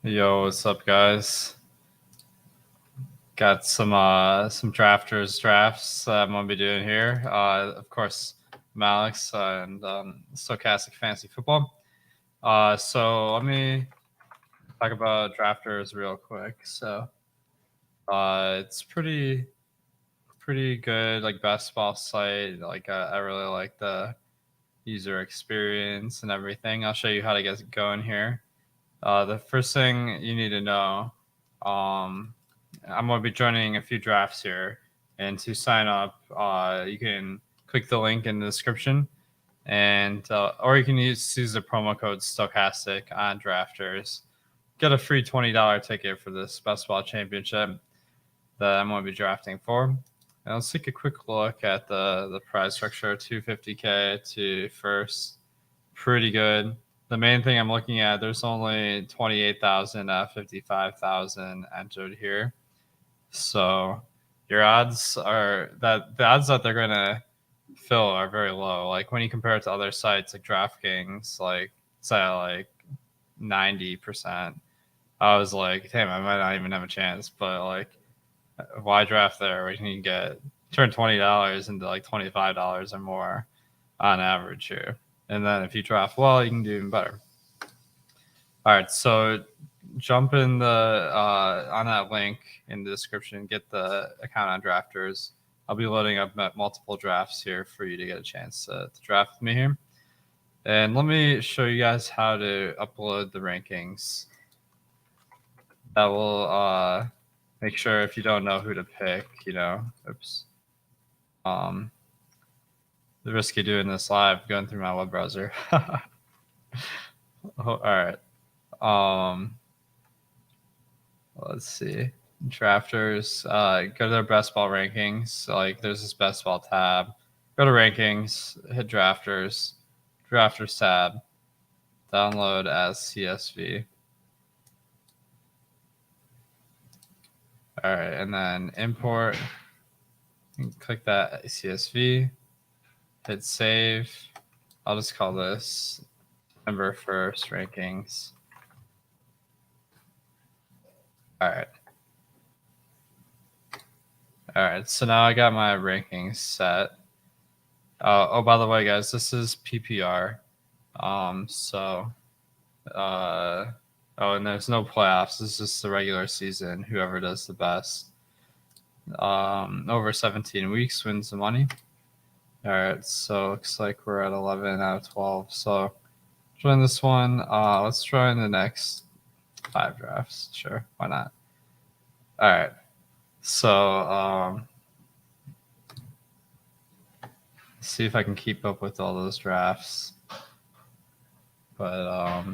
Yo, what's up, guys? Got some drafters drafts I'm gonna be doing here. Of course, I'm Alex and Stochastic Fantasy Football. So let me talk about drafters real quick. So it's pretty good, like best ball site. Like I really like the user experience and everything. I'll show you how to get going here. The first thing you need to know, I'm going to be joining a few drafts here. And to sign up, you can click the link in the description, and or you can use the promo code Stochastic on Drafters. Get a free $20 ticket for this best ball championship that I'm going to be drafting for. And let's take a quick look at the prize structure. 250K to first, pretty good. The main thing I'm looking at, there's only 28,000 out of 55,000 entered here. So your odds are that the odds that they're going to fill are very low. Like when you compare it to other sites like DraftKings, like say like 90%, I was like, damn, I might not even have a chance. But like, why draft there when you can turn $20 into like $25 or more on average here? And then if you draft well, you can do even better. All right, so jump in the on that link in the description, get the account on Drafters. I'll be loading up multiple drafts here for you to get a chance to draft with me here. And let me show you guys how to upload the rankings. That will make sure if you don't know who to pick, oops. The risk of doing this live, going through my web browser. All right. Let's see. Drafters, go to their best ball rankings. So, like, there's this best ball tab. Go to rankings, hit drafters tab, download as CSV. All right, and then import. Click that CSV, hit save. I'll just call this November 1st rankings. All right, so now I got my rankings set. Oh, by the way, guys, this is PPR. And there's no playoffs. This is just the regular season. Whoever does the best over 17 weeks wins the money. All right, so looks like we're at 11 out of 12. So join this one. Let's join the next 5 drafts. Sure, why not? All right, so see if I can keep up with all those drafts. But all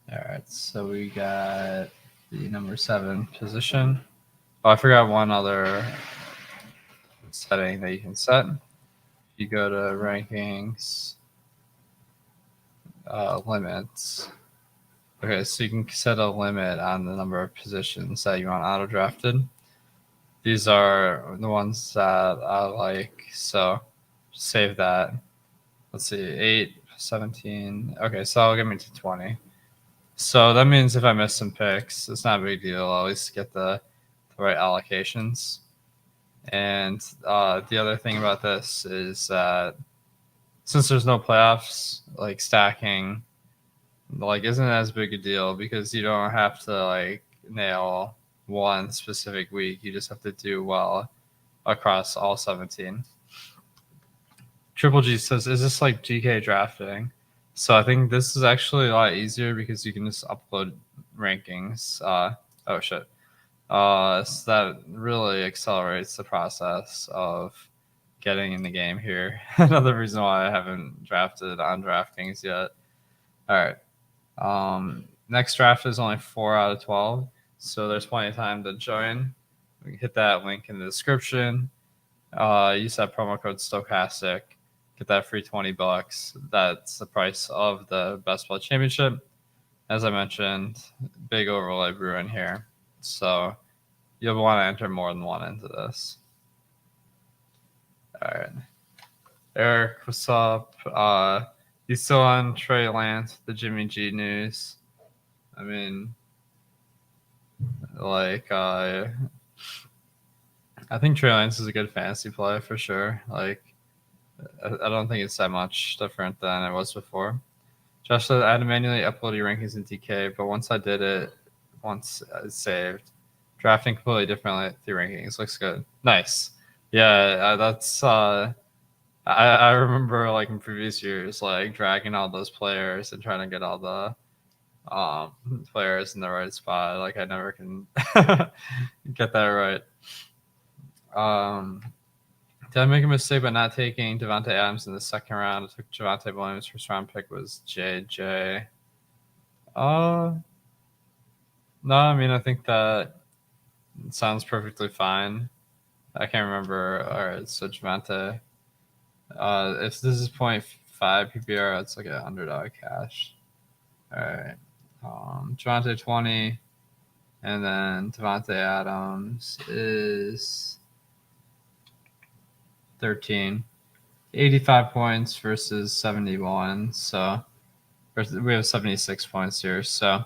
right, so we got the number 7 position. Oh, I forgot one other setting that you can set. You go to rankings, limits. Okay, so you can set a limit on the number of positions that you want auto drafted. These are the ones that I like, so save that. Let's see, 8, 17. Okay, so I'll get me to 20. So that means if I miss some picks, it's not a big deal. I'll at least get the right allocations. And the other thing about this is that since there's no playoffs, like stacking, like isn't as big a deal because you don't have to like nail one specific week. You just have to do well across all 17. Triple G says, is this like GK drafting? So I think this is actually a lot easier because you can just upload rankings. Oh shit. So that really accelerates the process of getting in the game here. Another reason why I haven't drafted on DraftKings yet. All right. Next draft is only 4 out of 12, so there's plenty of time to join. We can hit that link in the description. Use that promo code Stochastic. Get that free $20. That's the price of the Best Ball Championship. As I mentioned, big overlay Bruin here. So you'll want to enter more than one into this. All right. Eric, what's up? You still on Trey Lance, the Jimmy G news? I mean, like, I think Trey Lance is a good fantasy play for sure. Like, I don't think it's that much different than it was before. Josh said I had to manually upload your rankings in TK, but once I did it, once it's saved, drafting completely differently through rankings looks good. Nice. Yeah, that's I remember like in previous years, like dragging all those players and trying to get all the players in the right spot. Like I never can get that right. Did I make a mistake by not taking Devontae Adams in the second round? I took Javonte Williams. First round pick was JJ. No, I mean I think that sounds perfectly fine. I can't remember. All right, so Javonte. If this is 0.5 PPR, it's like an underdog cash. All right. Javonte 20, and then Devontae Adams is 13. 85 points versus 71. So we have 76 points here. So,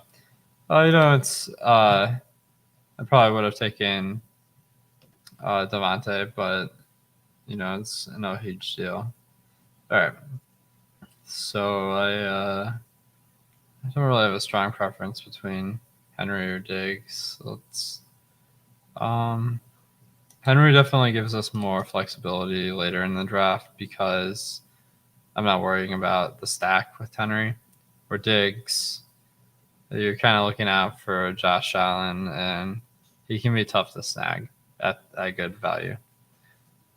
it's I probably would have taken Devontae, but it's no huge deal. All right. So I don't really have a strong preference between Henry or Diggs. Henry definitely gives us more flexibility later in the draft because I'm not worrying about the stack with Henry or Diggs. You're kind of looking out for Josh Allen, and he can be tough to snag at good value.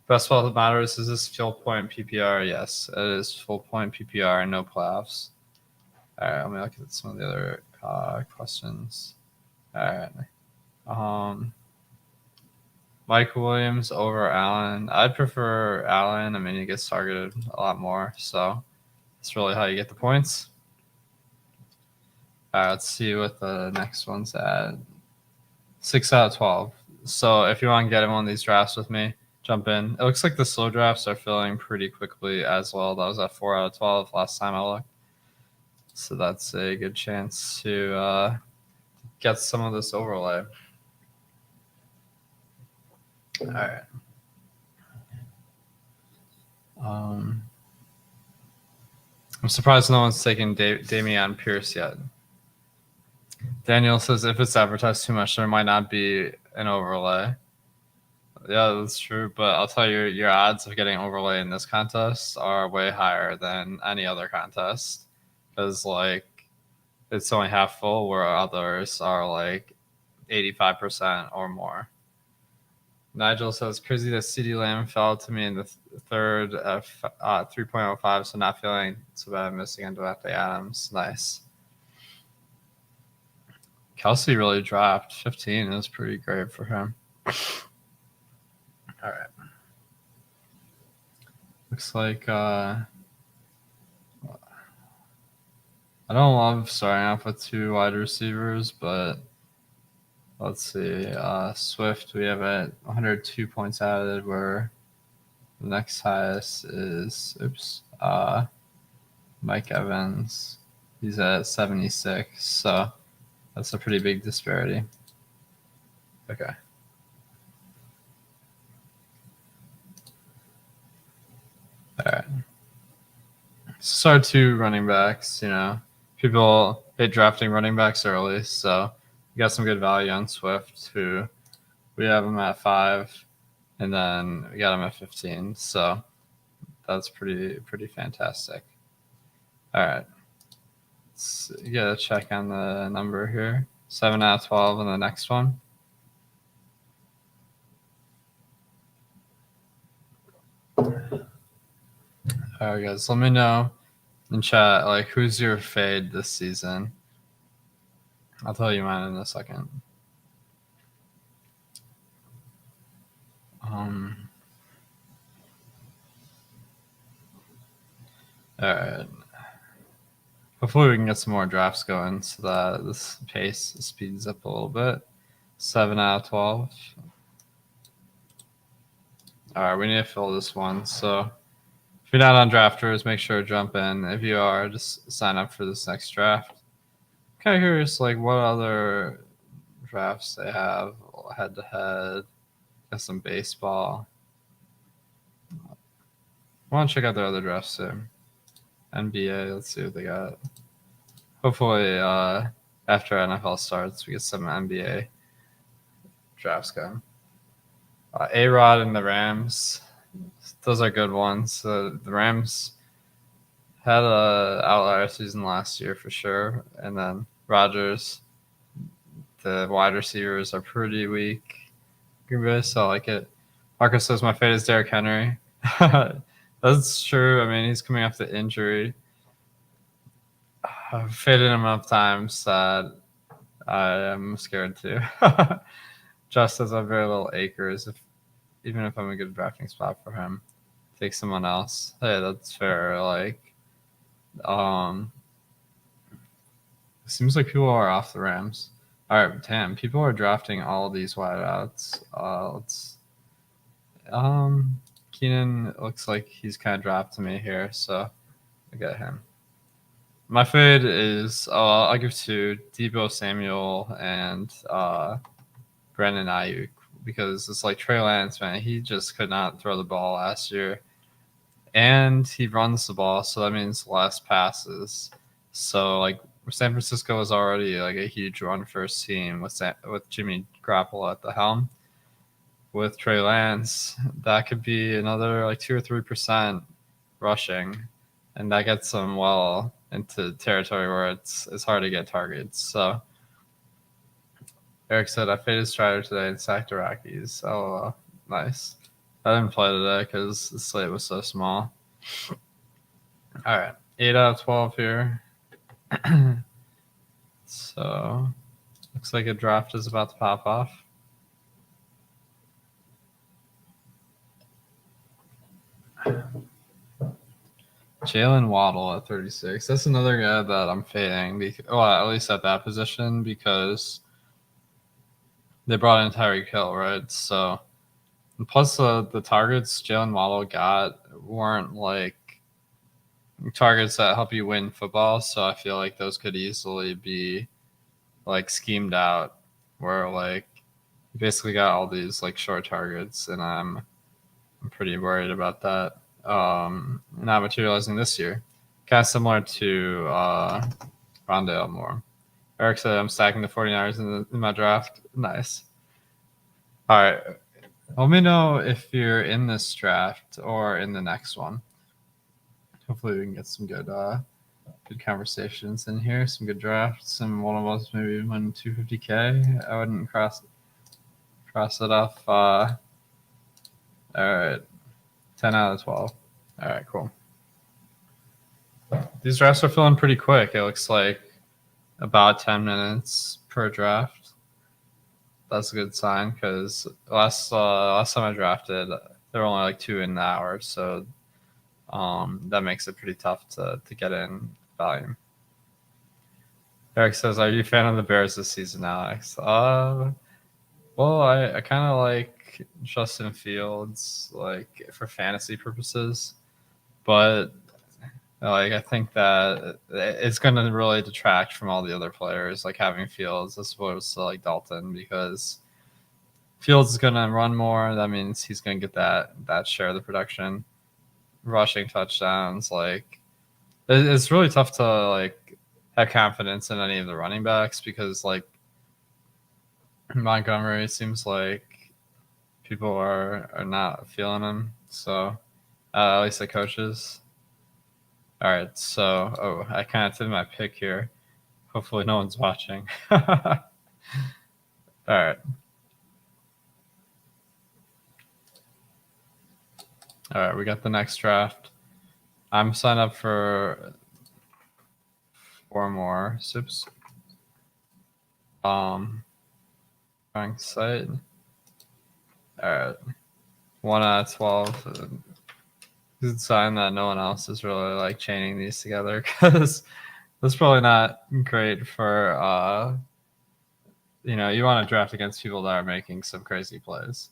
Best ball that matters, is this full point PPR? Yes, it is full point PPR and no playoffs. All right, let me look at some of the other questions. All right. Mike Williams over Allen. I'd prefer Allen. I mean, he gets targeted a lot more, so that's really how you get the points. All right, let's see what the next one's at. 6 out of 12. So if you want to get in one of these drafts with me, jump in. It looks like the slow drafts are filling pretty quickly as well. That was at 4 out of 12 last time I looked. So that's a good chance to get some of this overlay. All right. I'm surprised no one's taken Dameon Pierce yet. Daniel says if it's advertised too much, there might not be an overlay. Yeah, that's true. But I'll tell you, your odds of getting overlay in this contest are way higher than any other contest. Because, like, it's only half full, where others are, like, 85% or more. Nigel says, crazy that CeeDee Lamb fell to me in the third at 3.05, so not feeling so bad missing on Devontae Adams. Nice. Kelsey really dropped. 15 is pretty great for him. All right. Looks like I don't love starting off with two wide receivers, but let's see. Swift, we have at 102 points added, where the next highest is Mike Evans. He's at 76, so that's a pretty big disparity. Okay. All right. Start two running backs. People hate drafting running backs early, so we got some good value on Swift, who we have him at 5, and then we got him at 15. So that's pretty fantastic. All right. Let's get a check on the number here. 7 out of 12 in the next one. All right, guys. Let me know in chat, like, who's your fade this season? I'll tell you mine in a second. All right. Hopefully we can get some more drafts going so that this pace speeds up a little bit. 7 out of 12. All right, we need to fill this one. So if you're not on drafters, make sure to jump in. If you are, just sign up for this next draft. kind of curious, like what other drafts they have head to head. Got some baseball. I want to check out their other drafts too. NBA, let's see what they got. Hopefully, after NFL starts, we get some NBA drafts going. A-Rod and the Rams, those are good ones. The Rams had a outlier season last year for sure, and then Rodgers. The wide receivers are pretty weak. Green Bay, so I like it. Marcus says my fate is Derrick Henry. That's true. I mean, he's coming off the injury. I've faded him enough times that I am scared too. Just as I have very little acres, even if I'm a good drafting spot for him, take someone else. Hey, that's fair. Like, seems like people are off the Rams. All right, damn, people are drafting all these wideouts. Keenan looks like he's kind of dropped to me here, so I got him. My fade is I'll give to Deebo Samuel and Brandon Ayuk because it's like Trey Lance, man. He just could not throw the ball last year, and he runs the ball, so that means less passes. So like San Francisco is already like a huge run first team with Jimmy Garoppolo at the helm. With Trey Lance, that could be another like 2 or 3% rushing, and that gets them well into territory where it's hard to get targets. So Eric said I faded Strider today and sacked the Rockies. Oh, nice. I didn't play today because the slate was so small. All right, 8 out of 12 here. So looks like a draft is about to pop off. Jalen Waddle at 36. That's another guy that I'm fading. At least at that position because they brought in Tyreek Hill, right? So, plus the targets Jalen Waddle got weren't like targets that help you win football. So I feel like those could easily be like schemed out, where like you basically got all these like short targets, and I'm pretty worried about that not materializing this year. Kind of similar to Rondale Moore. Eric said I'm stacking the 49ers in my draft. Nice. All right. Let me know if you're in this draft or in the next one. Hopefully we can get some good conversations in here, some good drafts, and one of us maybe win 250K. I wouldn't cross it off. All right. 10 out of 12. All right, cool. These drafts are filling pretty quick. It looks like about 10 minutes per draft. That's a good sign because last time I drafted, there were only like 2 in the hour, so that makes it pretty tough to get in volume. Eric says, "Are you a fan of the Bears this season, Alex?" Well, I kind of like Justin Fields, like for fantasy purposes, but like I think that it's going to really detract from all the other players, like having Fields as opposed to like Dalton, because Fields is going to run more. That means he's going to get that share of the production, rushing touchdowns. Like it's really tough to like have confidence in any of the running backs because like Montgomery seems like people are not feeling him. So at least the coaches. All right, so I kind of did my pick here. Hopefully no one's watching. All right. All right, we got the next draft. I'm signed up for 4 more sips. Wrong site. All right. 1 out of 12. It's a sign that no one else is really like chaining these together because that's probably not great for you want to draft against people that are making some crazy plays.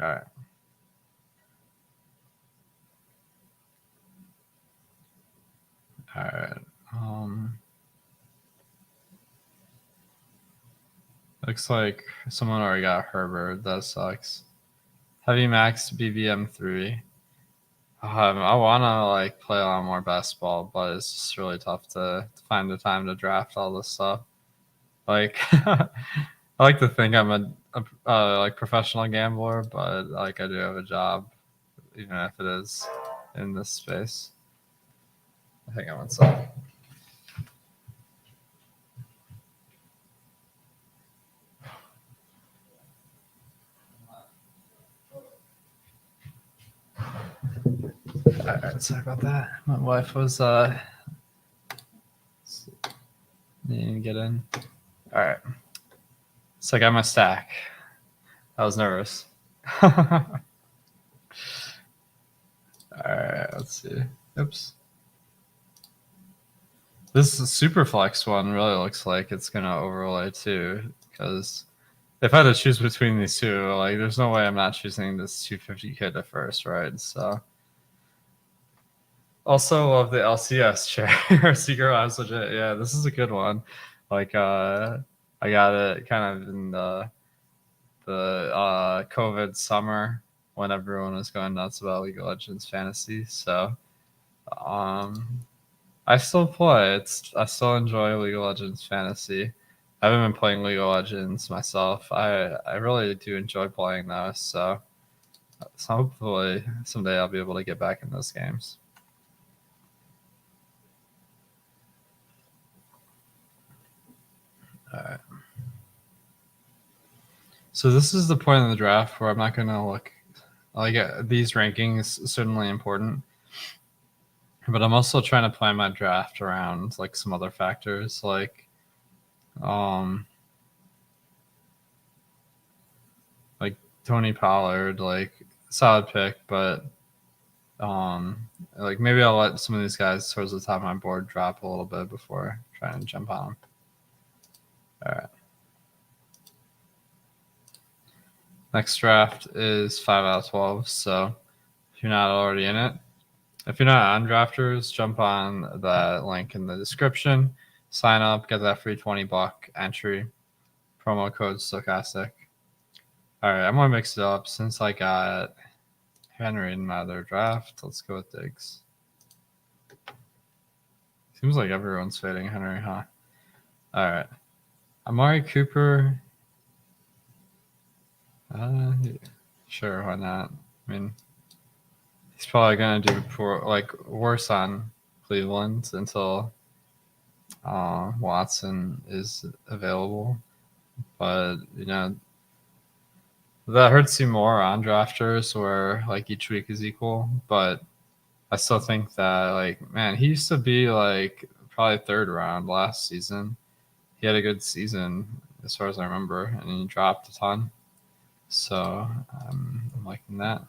All right. All right. Looks like someone already got Herbert. That sucks. Heavy max BBM3. I want to like play a lot more basketball, but it's just really tough to find the time to draft all this stuff. Like, I like to think I'm a like professional gambler, but like I do have a job, even if it is in this space. I think I'm inside. All right, sorry about that. My wife was needing to get in. All right, so I got my stack. I was nervous. All right, let's see. Oops. This super flex one really looks like it's gonna overlay too, because if I had to choose between these two, like there's no way I'm not choosing this 250 kit at first, right? So also love the LCS chair. Secret Lives legit. Yeah, this is a good one. Like I got it kind of in the COVID summer when everyone was going nuts about League of Legends fantasy. So I still play. I still enjoy League of Legends fantasy. I haven't been playing League of Legends myself. I really do enjoy playing those. So hopefully someday I'll be able to get back in those games. All right. So this is the point in the draft where I'm not going to look like these rankings certainly important, but I'm also trying to plan my draft around like some other factors like like Tony Pollard, like solid pick, but like maybe I'll let some of these guys towards the top of my board drop a little bit before trying to jump on them. All right. Next draft is 5 out of 12. So if you're not already in it, if you're not on drafters, jump on that link in the description, sign up, get that free $20 entry, promo code stochastic. All right, I'm gonna mix it up since I got Henry in my other draft. Let's go with Diggs. Seems like everyone's fading Henry, huh? All right. Amari Cooper. Sure, why not? I mean, he's probably gonna do worse on Cleveland until Watson is available. But that hurts you more on drafters where like each week is equal. But I still think that like man, he used to be like probably third round last season. He had a good season as far as I remember, and he dropped a ton. So I'm liking that.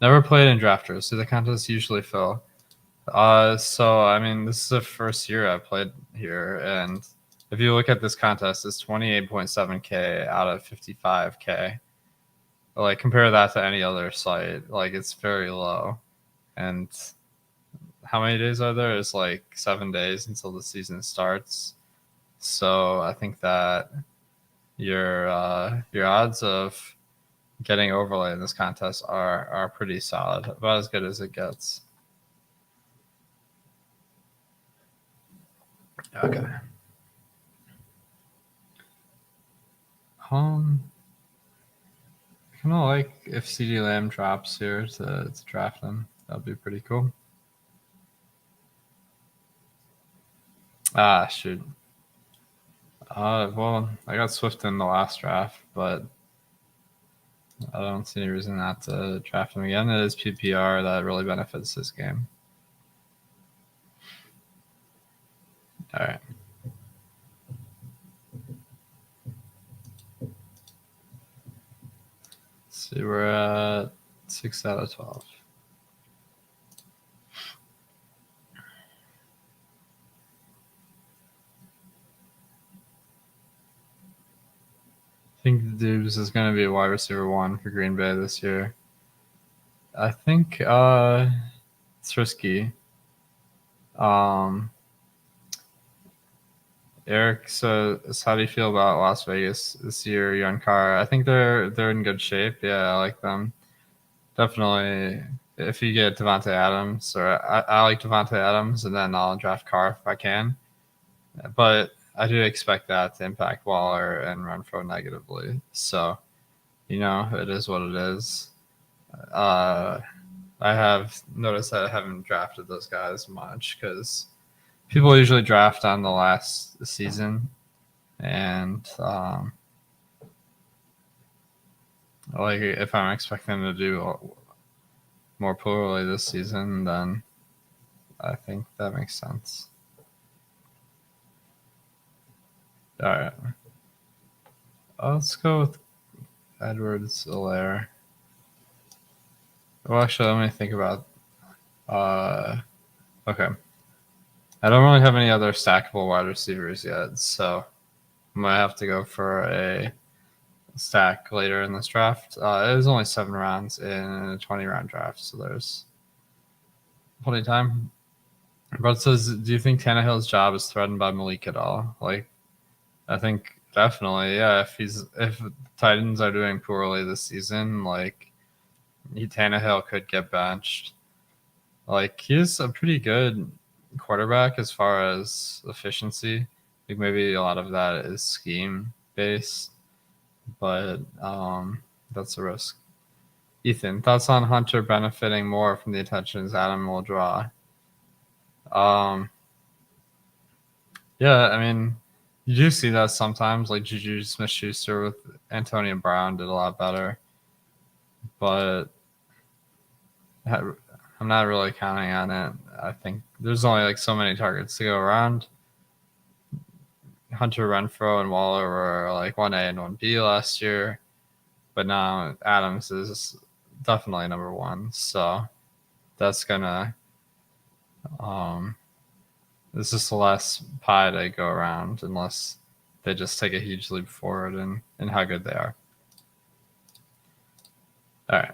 Never played in drafters, so the contests usually fill. So I mean, this is the first year I played here, and if you look at this contest, it's 28.7K out of 55K. Like compare that to any other site, like it's very low. And how many days are there? It's like 7 days until the season starts. So I think that your odds of getting overlay in this contest are pretty solid, about as good as it gets. Okay. I kind of like if CD Lamb drops here to draft him. That'd be pretty cool. Ah, shoot. Well, I got Swift in the last draft, but I don't see any reason not to draft him again. It is PPR that really benefits this game. All right. Let's see, we're at 6 out of 12. I think Dubes is going to be a wide receiver 1 for Green Bay this year. I think it's risky. Eric, so how do you feel about Las Vegas this year? Young car, I think they're in good shape. Yeah, I like them. Definitely, if you get Devontae Adams, or I like Devontae Adams, and then I'll draft Carr if I can. But I do expect that to impact Waller and Renfro negatively. So, it is what it is. Uh, I have noticed that I haven't drafted those guys much because people usually draft on the last season, and like if I'm expecting them to do more poorly this season, then I think that makes sense. All right, let's go with Edwards-Helaire. Well, actually, let me think about. Okay, I don't really have any other stackable wide receivers yet, so I might have to go for a stack later in this draft. It was only 7 rounds in a 20-round draft, so there's plenty of time. But it says, do you think Tannehill's job is threatened by Malik at all? Like, I think definitely, yeah. If Titans are doing poorly this season, like Tannehill could get benched. Like he's a pretty good quarterback as far as efficiency. I think maybe a lot of that is scheme based, but that's a risk. Ethan, thoughts on Hunter benefiting more from the attentions Adam will draw? Um, yeah, I mean, you do see that sometimes. Like Juju Smith-Schuster with Antonio Brown did a lot better, but I'm not really counting on it. I think there's only like so many targets to go around. Hunter Renfro and Waller were like 1A and 1B last year, but now Adams is definitely number 1. So that's gonna it's just less pie to go around unless they just take a huge leap forward in how good they are. All right,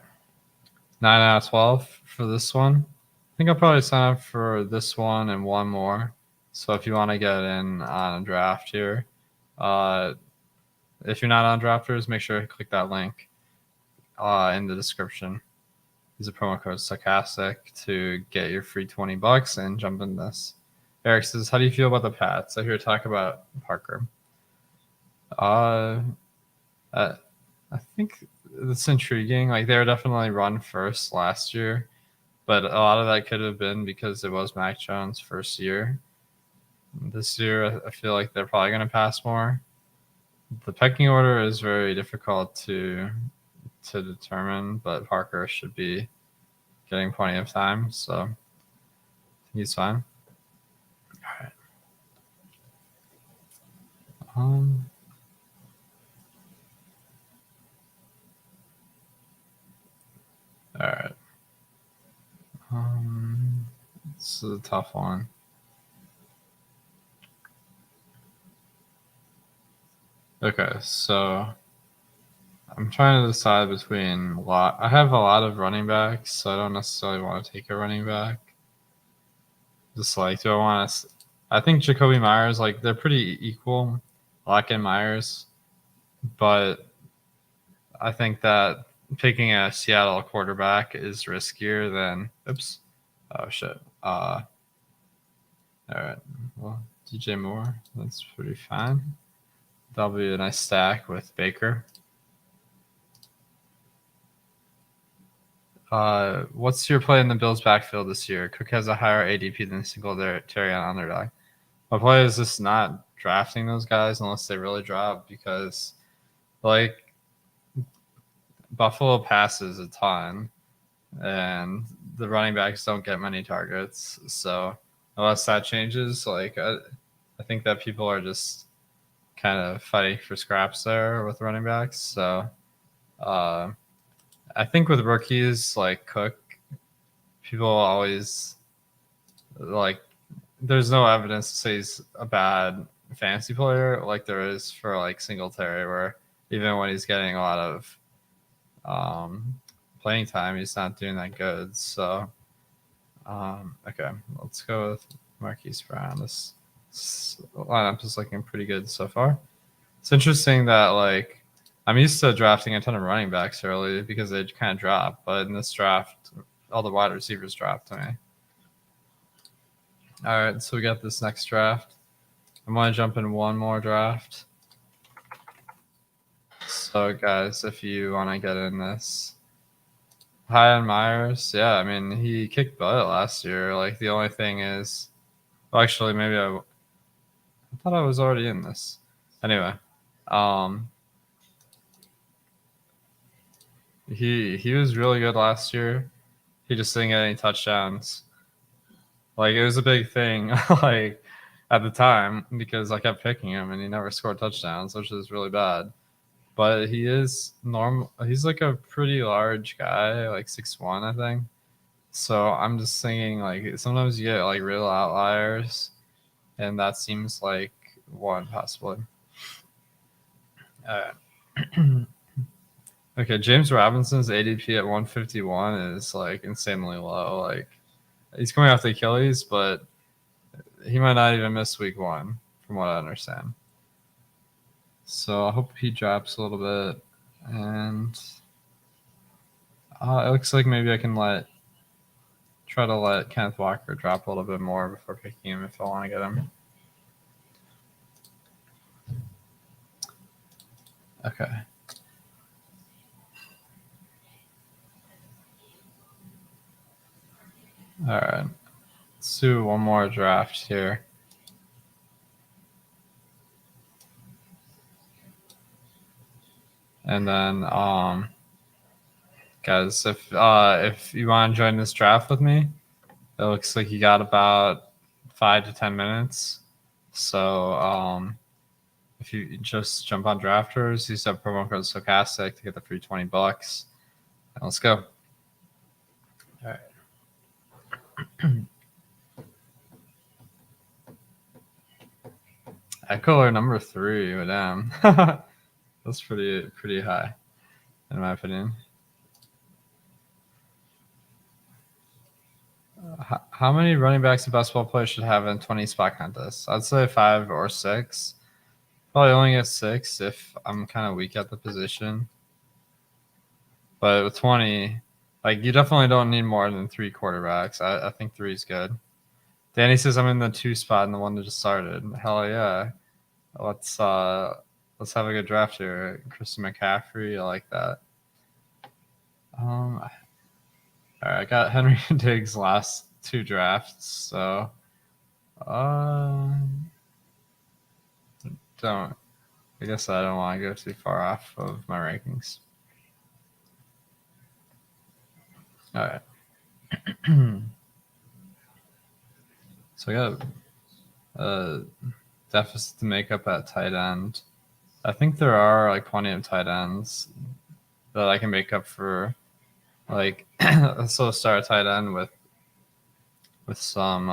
9 out of 12 for this one. I think I'll probably sign up for this one and one more. So if you want to get in on a draft here, if you're not on Drafters, make sure to click that link in the description. Use the promo code Sarcastic to get your free $20 and jump in this. Eric says, how do you feel about the Pats? I hear talk about Parker. I think it's intriguing. Like they were definitely run first last year, but a lot of that could have been because it was Mac Jones' first year. This year, I feel like they're probably going to pass more. The pecking order is very difficult to determine, but Parker should be getting plenty of time, so he's fine. All right. All right. This is a tough one. Okay, so I'm trying to decide between a lot. I have a lot of running backs, so I don't necessarily want to take a running back. Just like, do I want to? I think Jacoby Myers, like they're pretty equal, Lock and Myers, but I think that picking a Seattle quarterback is riskier than. Oops. Oh shit. All right. Well, DJ Moore, that's pretty fine. That'll be a nice stack with Baker. What's your play in the Bills' backfield this year? Cook has a higher ADP than Singletary on underdog. My play is just not drafting those guys unless they really drop because, like, Buffalo passes a ton and the running backs don't get many targets. So unless that changes, like, I think that people are just kind of fighting for scraps there with running backs. So I think with rookies like Cook, people always like there's no evidence to say he's a bad fantasy player like there is for like Singletary, where even when he's getting a lot of playing time, he's not doing that good. So okay, let's go with Marquise Brown. This lineup is looking pretty good so far. It's interesting that like I'm used to drafting a ton of running backs early because they kind of drop, but in this draft, all the wide receivers dropped to me. All right, so we got this next draft. I'm gonna jump in one more draft. So guys, if you want to get in this, Hyatt Myers, yeah, I mean he kicked butt last year. Like the only thing is, well, actually maybe I thought I was already in this. Anyway, he was really good last year. He just didn't get any touchdowns. Like it was a big thing, like at the time because I kept picking him and he never scored touchdowns, which is really bad. But he is normal. He's like a pretty large guy, like 6'1", I think. So I'm just thinking like sometimes you get like real outliers, and that seems like one possibly. Okay, James Robinson's ADP at 151 is like insanely low. Like he's coming off the Achilles, but he might not even miss week 1, from what I understand. So I hope he drops a little bit, and it looks like maybe I can try to let Kenneth Walker drop a little bit more before picking him if I want to get him. Okay. All right. Let's do one more draft here. And then, guys, if you want to join this draft with me, it looks like you got about 5 to 10 minutes. So, if you just jump on Drafters, use that promo code Stochastic to get the free $20. And let's go. All right. Eckler number 3, damn. That's pretty high, in my opinion. How many running backs a basketball player should have in 20 spot contests? I'd say 5 or 6. Probably only get 6 if I'm kind of weak at the position. But with 20, like you definitely don't need more than 3 quarterbacks. I think 3 is good. Danny says I'm in the 2 spot and the one that just started. Hell yeah. Let's have a good draft here. Christian McCaffrey, I like that. All right, I got Henry Diggs last 2 drafts, so I guess I don't want to go too far off of my rankings. All right. So I got a deficit to make up at tight end. I think there are like plenty of tight ends that I can make up for. Like, so start a tight end with some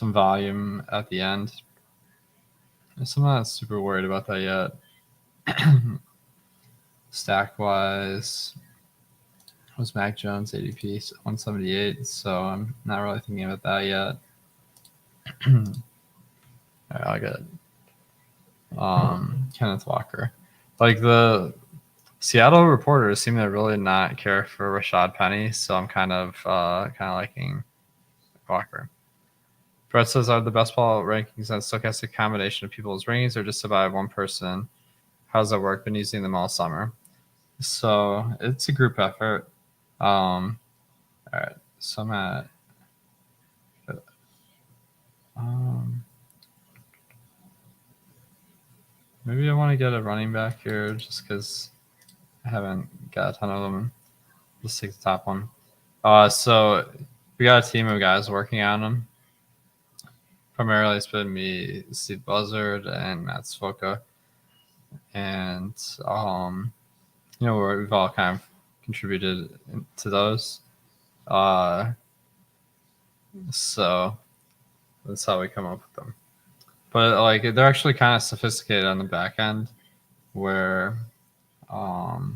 volume at the end. So I'm not super worried about that yet. Stack wise, was Mac Jones ADP 178, so I'm not really thinking about that yet. All right, I'll get Kenneth Walker. Like the Seattle reporters seem to really not care for Rashad Penny, so I'm kind of liking Walker. Brett says, are the best ball rankings and stochastic combination of people's rankings or just about one person? How does that work? Been using them all summer. So it's a group effort. All right, so I'm at maybe I want to get a running back here just because I haven't got a ton of them. Let's take the top one. So we got a team of guys working on them. Primarily, it's been me, Steve Buzzard, and Matt Svoka. And, we've all kind of contributed to those. So that's how we come up with them. But, like, they're actually kind of sophisticated on the back end where we're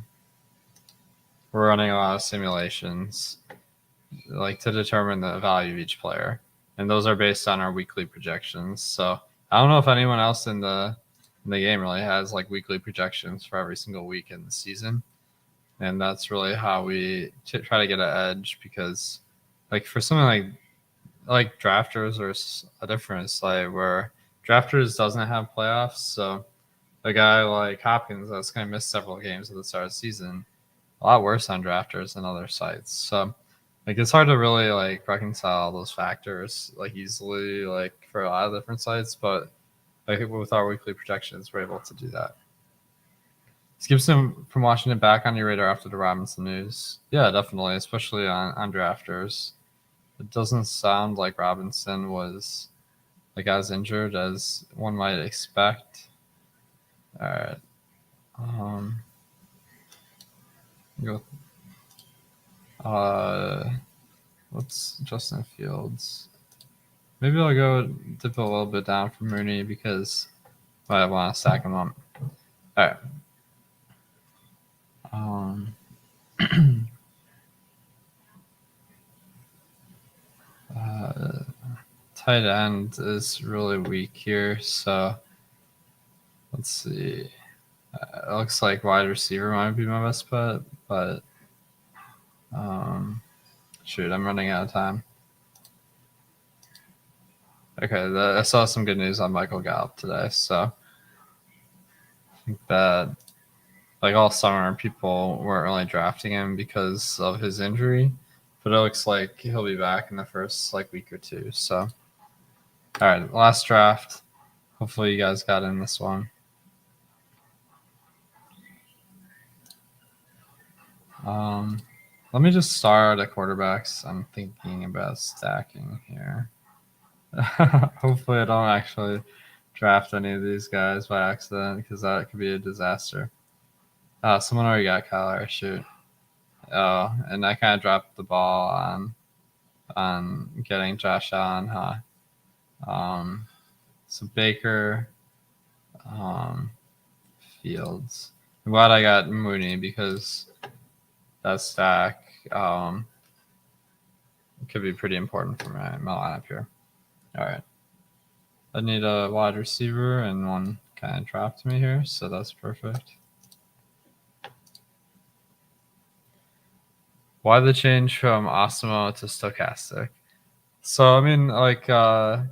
running a lot of simulations, like, to determine the value of each player. and those are based on our weekly projections. So I don't know if anyone else in the game really has like weekly projections for every single week in the season, and that's really how we try to get an edge, because like for something like drafters or a difference, like where drafters doesn't have playoffs, so a guy like Hopkins that's going to miss several games at the start of the season, a lot worse on drafters than other sites. So like it's hard to really like reconcile those factors like easily like for a lot of different sites, but like with our weekly projections, we're able to do that. Is Gibson from Washington back on your radar after the Robinson news? Yeah, definitely, especially on drafters. It doesn't sound like Robinson was like as injured as one might expect. All right. Go. What's Justin Fields? Maybe I'll go dip a little bit down for Mooney because I want to stack him up. All right. Tight end is really weak here, so let's see. It looks like wide receiver might be my best bet, but shoot, I'm running out of time. Okay, I saw some good news on Michael Gallup today, so I think that like all summer people weren't really drafting him because of his injury, but it looks like he'll be back in the first like week or two. So, all right, last draft. Hopefully you guys got in this one. Let me just start at quarterbacks. I'm thinking about stacking here. Hopefully I don't actually draft any of these guys by accident, because that could be a disaster. Someone already got Kyler. Shoot. Oh, and I kind of dropped the ball on getting Josh Allen, huh? So Baker, Fields. I'm glad I got Mooney because that stack could be pretty important for my lineup here. All right. I need a wide receiver, and one kind of dropped me here, so that's perfect. Why the change from Awesemo to Stochastic? So, I mean, like, the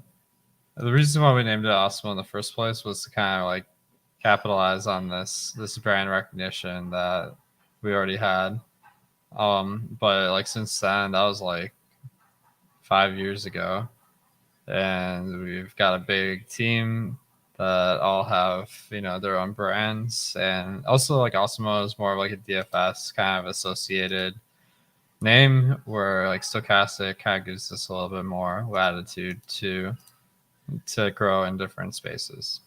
reason why we named it Awesemo in the first place was to kind of like capitalize on this brand recognition that we already had. But like since then, that was like 5 years ago, and we've got a big team that all have their own brands, and also like Awesemo is more of like a DFS kind of associated name, where like Stochastic kind of gives us a little bit more latitude to grow in different spaces.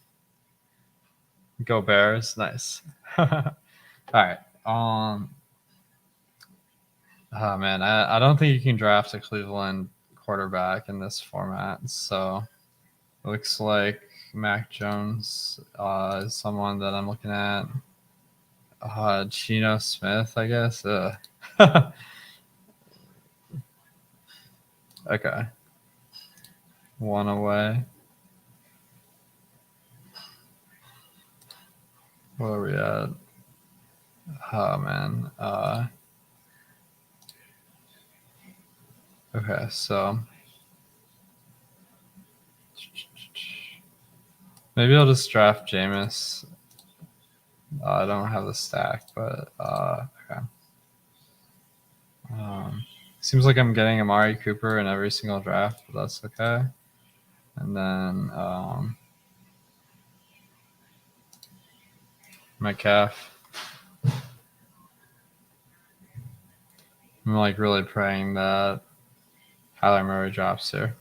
Go Bears, nice. All right. Oh man, I don't think you can draft a Cleveland quarterback in this format. So looks like Mac Jones is someone that I'm looking at. Geno Smith, I guess. Okay. One away. Where are we at? Oh man. Okay, so maybe I'll just draft Jameis. I don't have the stack, but okay. Seems like I'm getting Amari Cooper in every single draft, but that's okay. And then Metcalf. I'm like really praying that Kyler Murray drops here.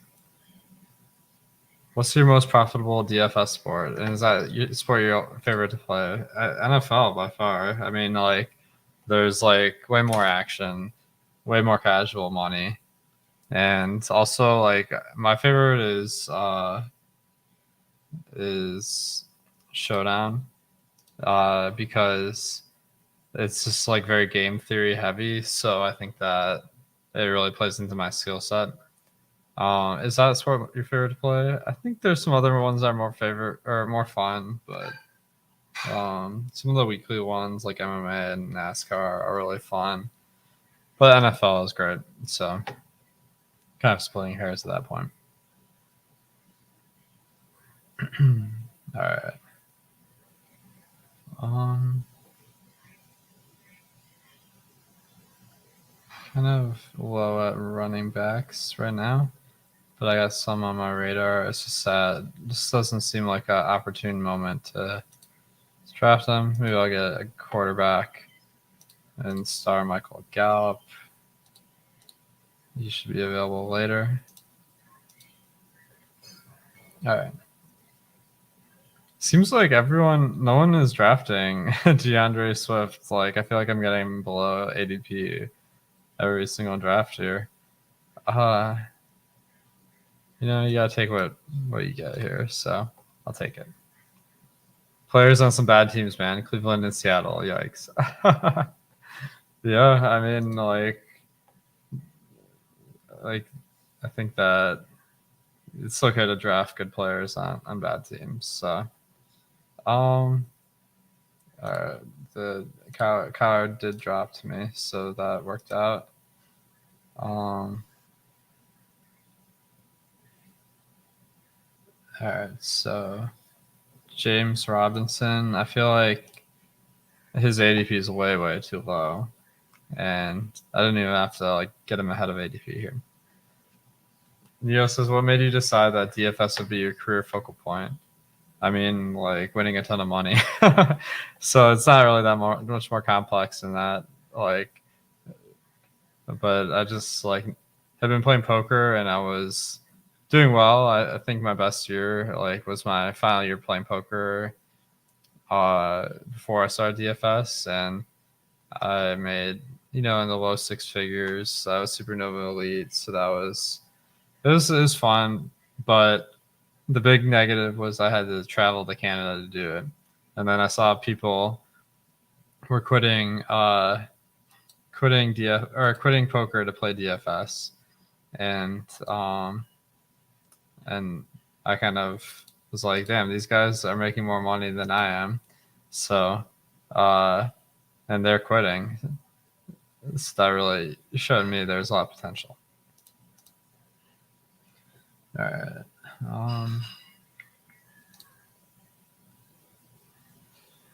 What's your most profitable DFS sport? And is that sport your favorite to play? NFL by far. I mean, like, there's like way more action, way more casual money, and also like my favorite is Showdown, because it's just like very game theory heavy. So I think that it really plays into my skill set. Is that sport your favorite to play? I think there's some other ones that are more favorite or more fun, but some of the weekly ones like MMA and NASCAR are really fun. But NFL is great, so kind of splitting hairs at that point. All right. Kind of low at running backs right now, but I got some on my radar. It's just sad. This doesn't seem like an opportune moment to draft them. Maybe I'll get a quarterback and star Michael Gallup. He should be available later. All right. Seems like no one is drafting DeAndre Swift. Like, I feel like I'm getting below ADP every single draft here. You gotta take what you get here, so I'll take it. Players on some bad teams, man. Cleveland and Seattle. Yikes. Yeah, I mean, like I think that it's okay to draft good players on bad teams. So, the Kyler did drop to me, so that worked out. All right, so James Robinson. I feel like his ADP is way too low, and I didn't even have to get him ahead of ADP here. Neo says, "What made you decide that DFS would be your career focal point?" I mean, winning a ton of money. So it's not really that much more complex than that. But I just had been playing poker and I was doing well. I think my best year was my final year playing poker before I started DFS, and I made in the low six figures. I was Supernova Elite, so it was fun, but the big negative was I had to travel to Canada to do it. And then I saw people were quitting poker to play DFS. And I kind of was like, damn, these guys are making more money than I am. So and they're quitting. So that really showed me there's a lot of potential. All right.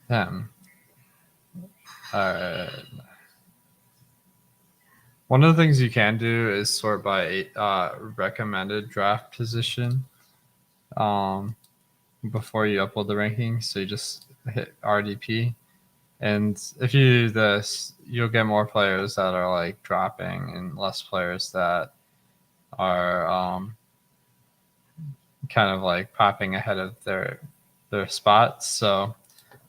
Damn. All right. One of the things you can do is sort by recommended draft position before you upload the rankings. So you just hit RDP. And if you do this, you'll get more players that are dropping and less players that are kind of popping ahead of their spots. So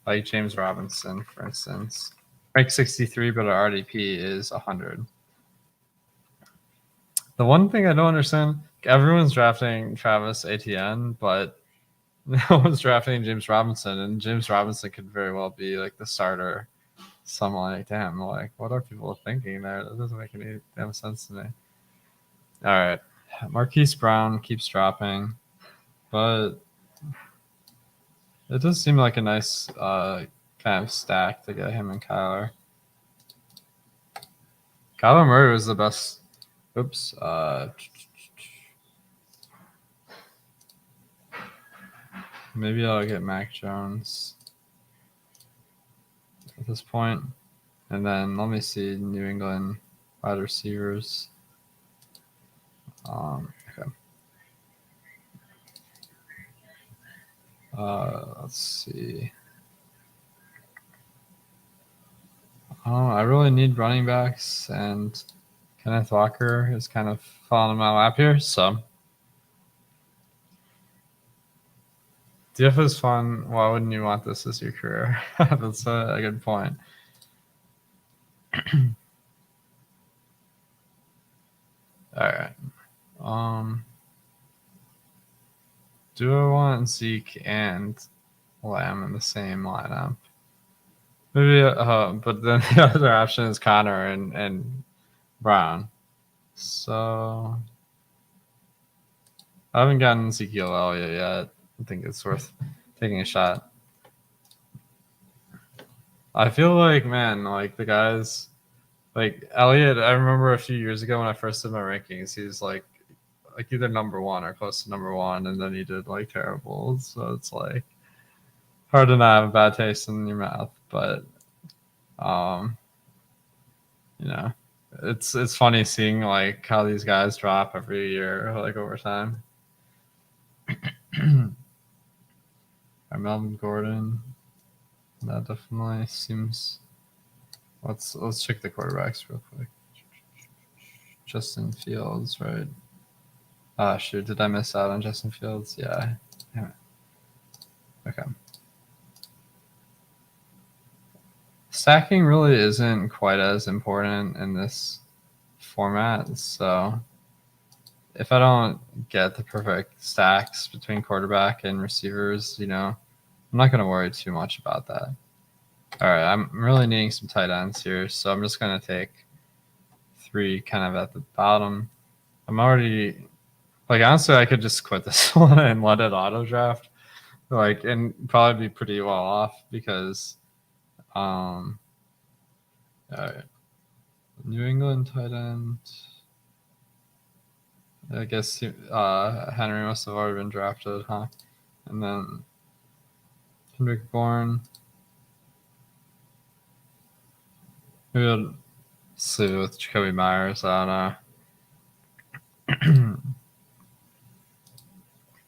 like James Robinson, for instance, ranked 63, but our RDP is 100. The one thing I don't understand, everyone's drafting Travis Etienne, but no one's drafting James Robinson, and James Robinson could very well be the starter. So I'm like, damn, what are people thinking there? That doesn't make any damn sense to me. All right. Marquise Brown keeps dropping, but it does seem like a nice kind of stack to get him and Kyler. Kyler Murray was the best. Oops. Maybe I'll get Mac Jones at this point. And then let me see New England wide receivers. Okay. Let's see. I really need running backs, and Kenneth Walker is kind of falling on my lap here. So DF is fun. Why wouldn't you want this as your career? That's a good point. All right. Do I want Zeke and Lamb in the same lineup? Maybe, but then the other option is Connor and Brown. So I haven't gotten Ezekiel Elliott yet. I think it's worth taking a shot. I feel like, man, like the guys, like Elliott. I remember a few years ago when I first did my rankings, he was like either number one or close to number one, and then he did like terrible. So it's like hard to not have a bad taste in your mouth, but you know, it's funny seeing like how these guys drop every year, like over time. Or Melvin Gordon, that definitely seems. Let's check the quarterbacks real quick. Justin Fields, right? Ah, shoot, did I miss out on Justin Fields? Yeah. Okay. Stacking really isn't quite as important in this format, so if I don't get the perfect stacks between quarterback and receivers, I'm not going to worry too much about that. All right, I'm really needing some tight ends here, so I'm just going to take 3 kind of at the bottom. I'm already, like, honestly, I could just quit this one and let it auto draft, like, and probably be pretty well off because, all right, New England tight end. I guess Henry must have already been drafted, huh? And then Kendrick Bourne. Maybe I'll sleep with Jacoby Myers. I don't know.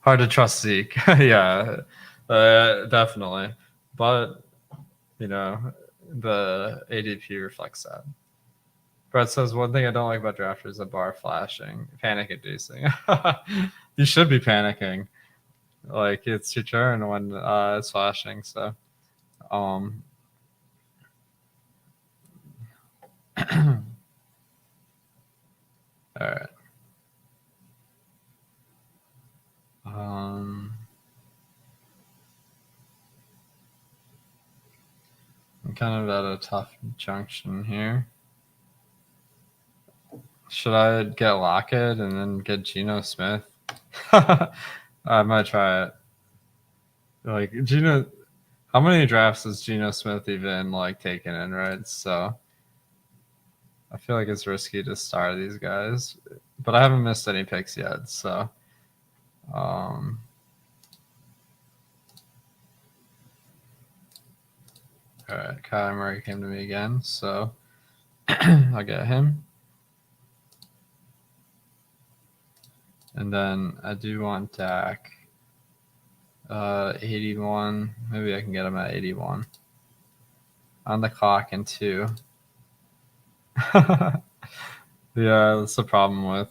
Hard to trust Zeke. Yeah, definitely. But, the ADP reflects that. Brett says, one thing I don't like about drafters is the bar flashing, panic inducing. You should be panicking. Like, it's your turn when it's flashing. So, all right. I'm kind of at a tough junction here. Should I get Lockett and then get Geno Smith? I might try it. Like, Geno, how many drafts has Geno Smith even like taken in, right? So I feel like it's risky to start these guys, but I haven't missed any picks yet. So, all right, Kyler Murray came to me again, so I'll get him. And then I do want Dak. 81. Maybe I can get him at 81. On the clock in 2. Yeah, that's the problem with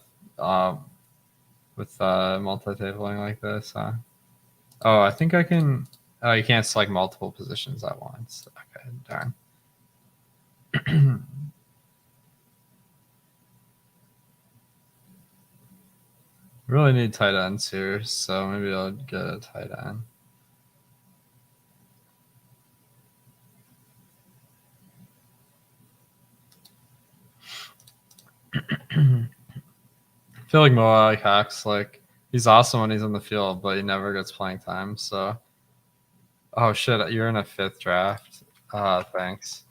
multi-tabling like this, huh? Oh, I think I can. Oh, you can't select multiple positions at once. Okay, darn. Really need tight ends here, so maybe I'll get a tight end. I feel like Mo Cox, like, he's awesome when he's on the field, but he never gets playing time. So, oh shit, you're in a 5th draft. Thanks.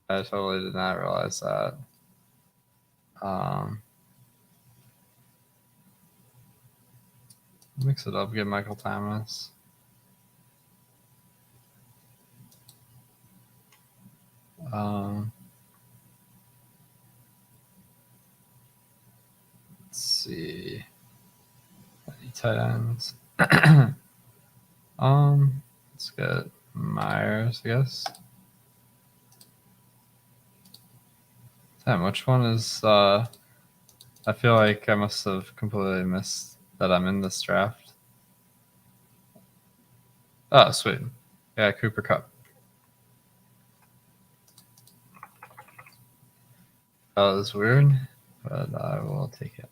I totally did not realize that. Mix it up, get Michael Thomas. Let's see. Any tight ends? Let's get Myers, I guess. Damn, which one is I feel like I must have completely missed that I'm in this draft. Oh, sweet. Yeah, Cooper Kupp. That was weird, but I will take it.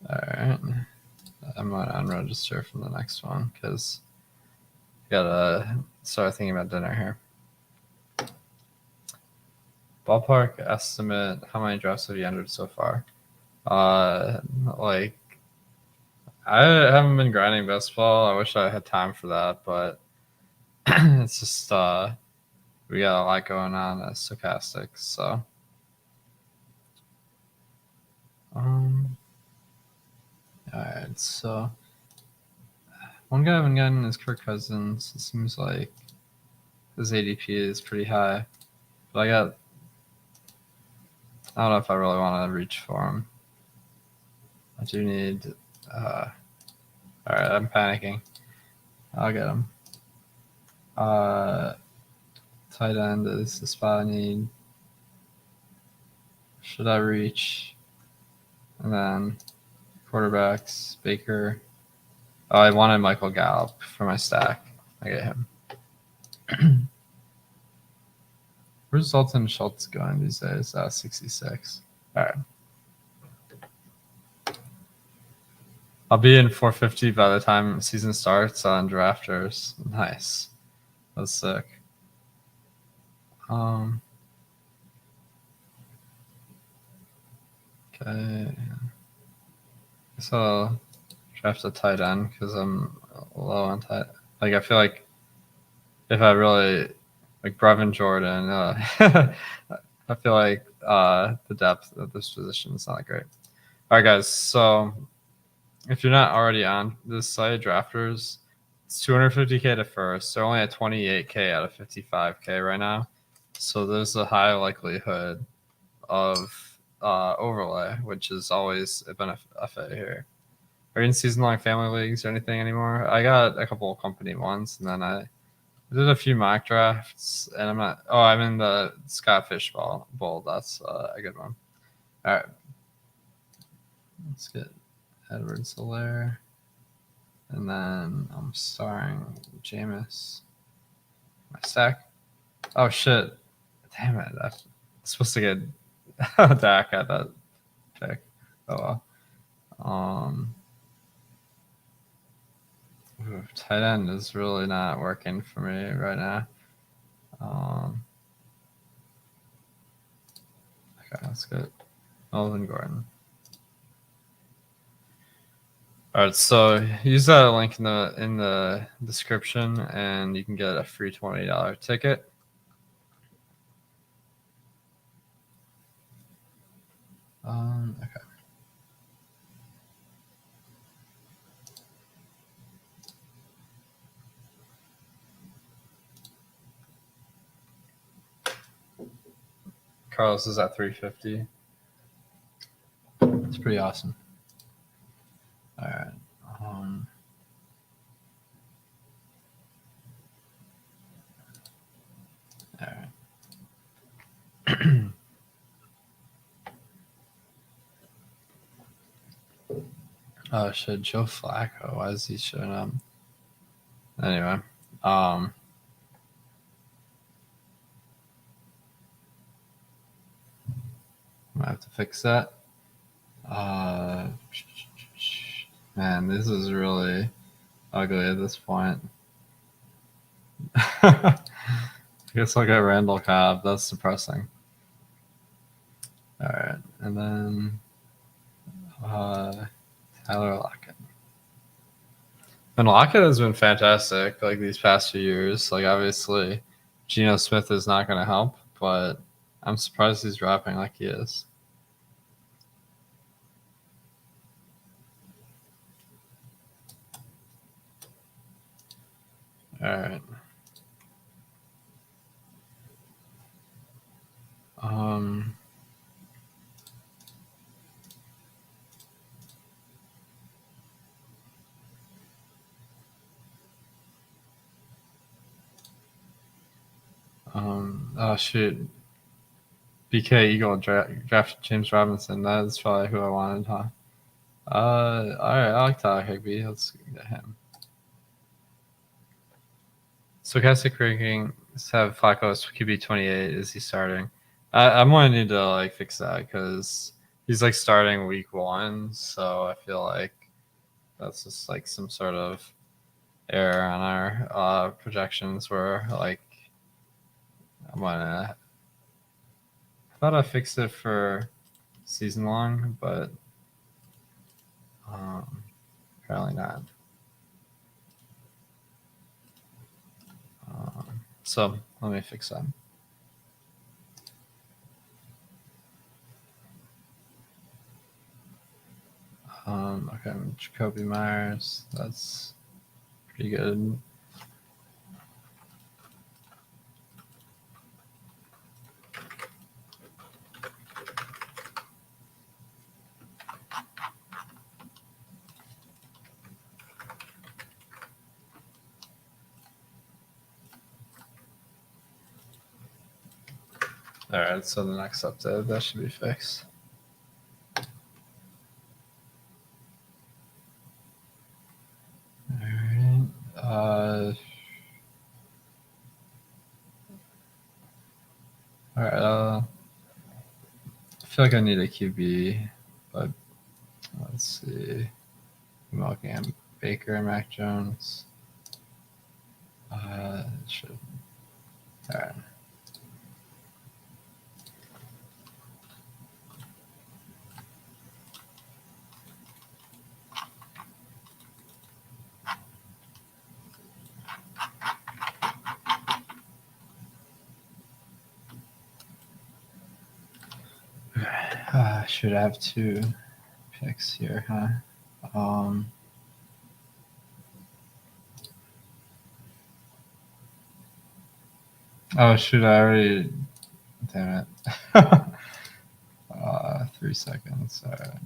Alright. I'm going to unregister from the next one because I gotta start thinking about dinner here. Ballpark estimate, how many drafts have you entered so far? Like I haven't been grinding best ball. I wish I had time for that, but it's just we got a lot going on as stochastics. So all right. So one guy I've been getting is Kirk Cousins. It seems like his ADP is pretty high, but I don't know if I really want to reach for him. I do need. All right, I'm panicking. I'll get him. Tight end is the spot I need. Should I reach? And then quarterbacks, Baker. Oh, I wanted Michael Gallup for my stack. I get him. Where's Dalton Schultz going these days? 66. All right. I'll be in 450 by the time season starts on drafters. Nice. That's sick. Okay. So I'll draft a tight end because I'm low on tight. Like I feel like if I really like Brevin Jordan, I feel like the depth of this position is not great. All right, guys. So if you're not already on this site, drafters, it's 250K to first. They're only at 28K out of 55K right now. So there's a high likelihood of overlay, which is always a benefit here. Are you in season-long family leagues or anything anymore? I got a couple of company ones, and then I did a few mock drafts, and I'm not. Oh, I'm in the Scott Fish Bowl. That's a good one. All right, let's get Edwards Hilaire, and then I'm starring Jameis. My stack. Oh shit! Damn it! I'm supposed to get Dak at that pick. Oh well. Tight end is really not working for me right now. Okay, that's good. Melvin Gordon. All right, so use that link in the description, and you can get a free $20 ticket. Okay. Carlos is at 350. It's pretty awesome. All right. All right. Oh shit, Joe Flacco. Why is he showing up? Anyway, I have to fix that. Man, this is really ugly at this point. I guess I'll get Randall Cobb. That's depressing. All right, and then Tyler Lockett. And Lockett has been fantastic like these past few years. Like obviously, Geno Smith is not going to help, but I'm surprised he's dropping like he is. All right. Oh shoot. BK Eagle drafted James Robinson. That is probably who I wanted, huh? All right. I like Tyler Higbee. Let's get him. Stochastic rankings have Flacco's QB 28. Is he starting? I'm going to need to like fix that because he's like starting week 1. So I feel like that's just like some sort of error on our projections where like I thought I fixed it for season long, but Apparently not. So let me fix that. Okay, Jacoby Myers. That's pretty good. All right, so the next update, that should be fixed. All right. All right. I feel like I need a QB, but let's see. I'm looking at Baker and Mac Jones. Should. All right. Should have 2 picks here, huh? Oh, shoot, I already. Damn it. 3 seconds. All right.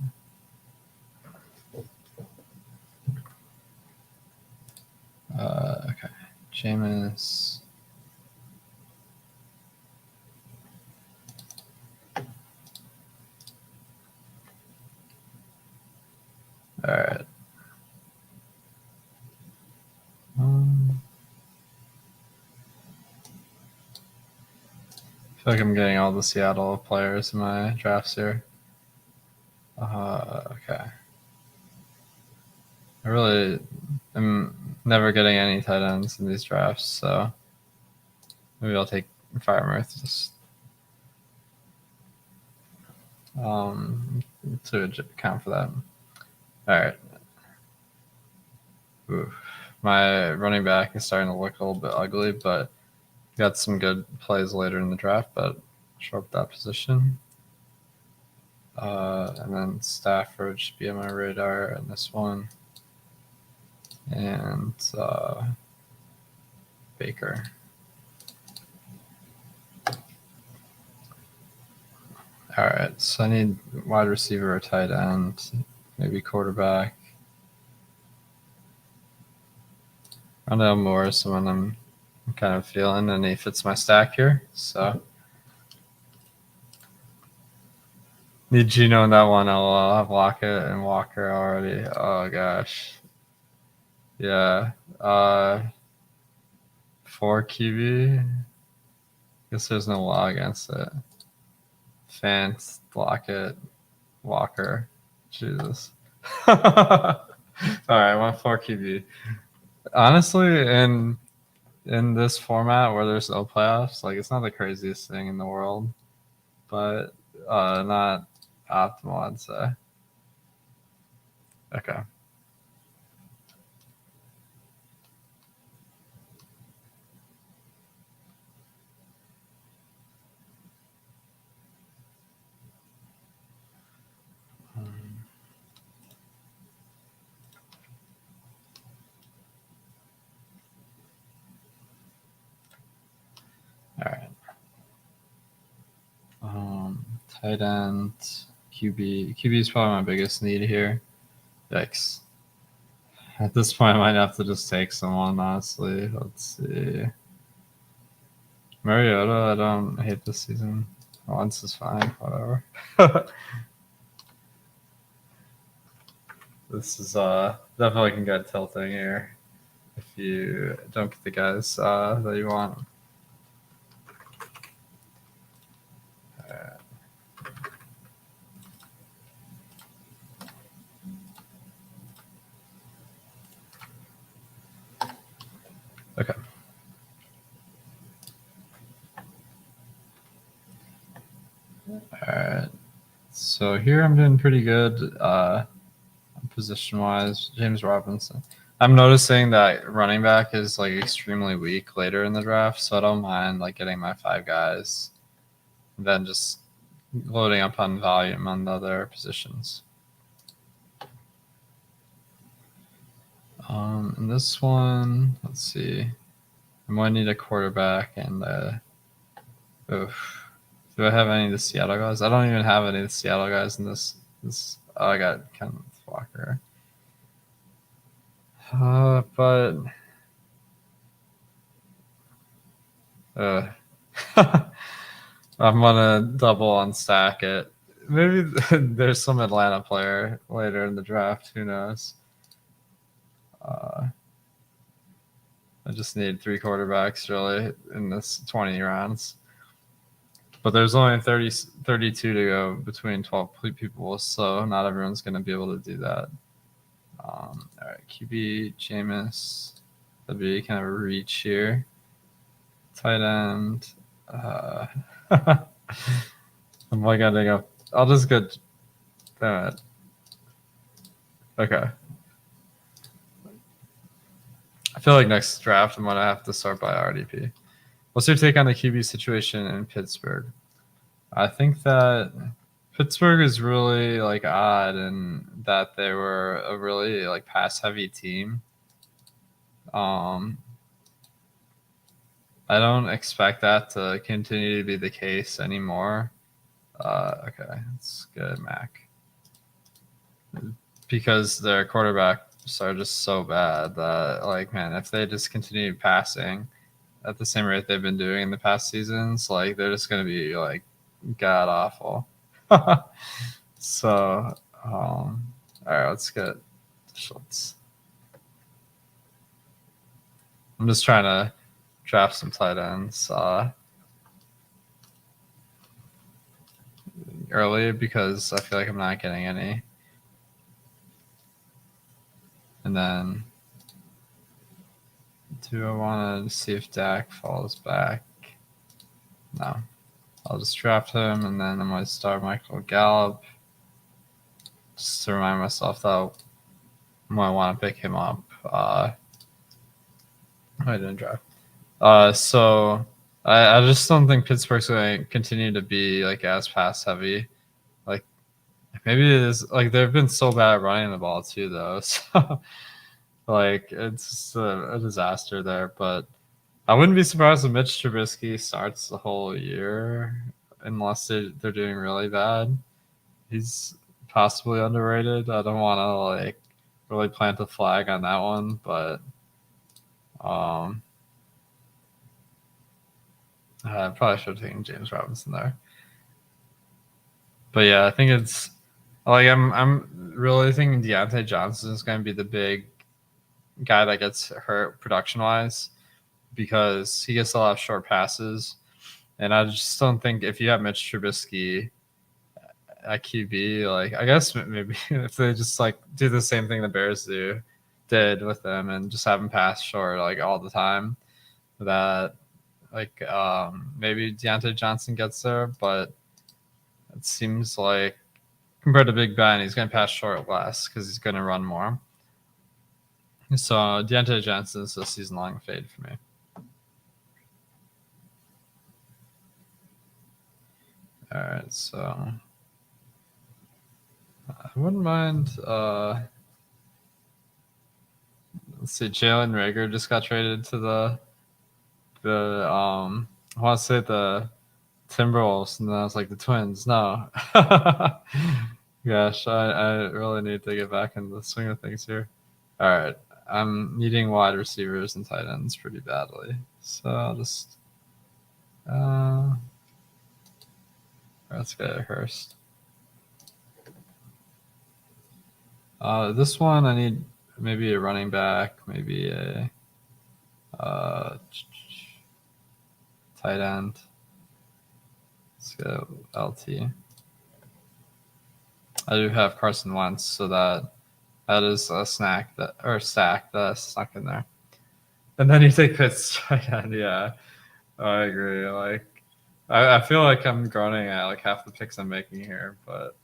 Okay. Jameis. All right. I feel like I'm getting all the Seattle players in my drafts here. Okay. I really am never getting any tight ends in these drafts, so maybe I'll take Firemirth just to account for that. All right. Oof. My running back is starting to look a little bit ugly, but got some good plays later in the draft, but shore up that position. And then Stafford should be on my radar in this one. And Baker. All right, so I need wide receiver or tight end, maybe quarterback. Rondell Moore is someone I'm kind of feeling, and he fits my stack here. So need Gino in that one. I'll have Lockett and Walker already. Oh gosh, yeah. 4 QB. Guess there's no law against it. Fant, Lockett, Walker. Jesus. All right, 4 QB. Honestly, in this format where there's no playoffs, like it's not the craziest thing in the world, but not optimal, I'd say. Okay. All right. Tight end, QB. QB is probably my biggest need here. Yikes. At this point, I might have to just take someone, honestly. Let's see. Mariota, I don't hate this season. Once is fine, whatever. This is definitely can get tilting here if you don't get the guys that you want. Okay. All right. So here I'm doing pretty good. I'm position-wise, James Robinson. I'm noticing that running back is like extremely weak later in the draft, so I don't mind like getting my 5 guys, and then just loading up on volume on the other positions. In this one, let's see. I might need a quarterback and do I have any of the Seattle guys? I don't even have any of the Seattle guys in this. Oh, I got Kenneth Walker. But I'm gonna double unstack it. Maybe there's some Atlanta player later in the draft. Who knows? I just need 3 quarterbacks really in this 20 rounds. But there's only 32 to go between 12 people, so not everyone's going to be able to do that. All right, QB, Jameis. That'd be kind of a reach here. Tight end. I'm like, gonna go. I'll just go. Damn it. Okay. I feel like next draft I'm gonna have to start by RDP. What's your take on the QB situation in Pittsburgh? I think that Pittsburgh is really like odd in that they were a really like pass heavy team. I don't expect that to continue to be the case anymore. Okay, that's good, Mac. Because their quarterbacks are just so bad that, like, man, if they just continue passing at the same rate they've been doing in the past seasons, like, they're just going to be, like, god awful. So, all right, let's get Schultz. I'm just trying to draft some tight ends early because I feel like I'm not getting any. And then, do I want to see if Dak falls back? No. I'll just draft him, and then I might start Michael Gallup. Just to remind myself that I might want to pick him up. I didn't draft. So I just don't think Pittsburgh's going to continue to be like as pass heavy. Like maybe it is like they've been so bad at running the ball too, though. So like it's just a disaster there. But I wouldn't be surprised if Mitch Trubisky starts the whole year unless they're doing really bad. He's possibly underrated. I don't want to like really plant a flag on that one, but I probably should have taken James Robinson there. But yeah, I think it's like I'm really thinking Deontay Johnson is going to be the big guy that gets hurt production wise because he gets a lot of short passes, and I just don't think if you have Mitch Trubisky at QB, like I guess maybe if they just like do the same thing the Bears did with them and just have him pass short like all the time, that like maybe Deontay Johnson gets there, but it seems like compared to Big Ben, he's going to pass short less because he's going to run more. So Deontay Johnson is a season-long fade for me. All right, so I wouldn't mind. Let's see, Jalen Reagor just got traded to the I want to say the Timberwolves, and then I was like the Twins. No, gosh, I really need to get back into the swing of things here. All right, I'm needing wide receivers and tight ends pretty badly, so I'll just let's get it Hurst. This one I need maybe a running back, maybe a tight end. Let's go LT. I do have Carson Wentz, so that is a stack that's stuck in there. And then you take Pitts tight end, yeah. I agree. Like I feel like I'm groaning at like half the picks I'm making here, but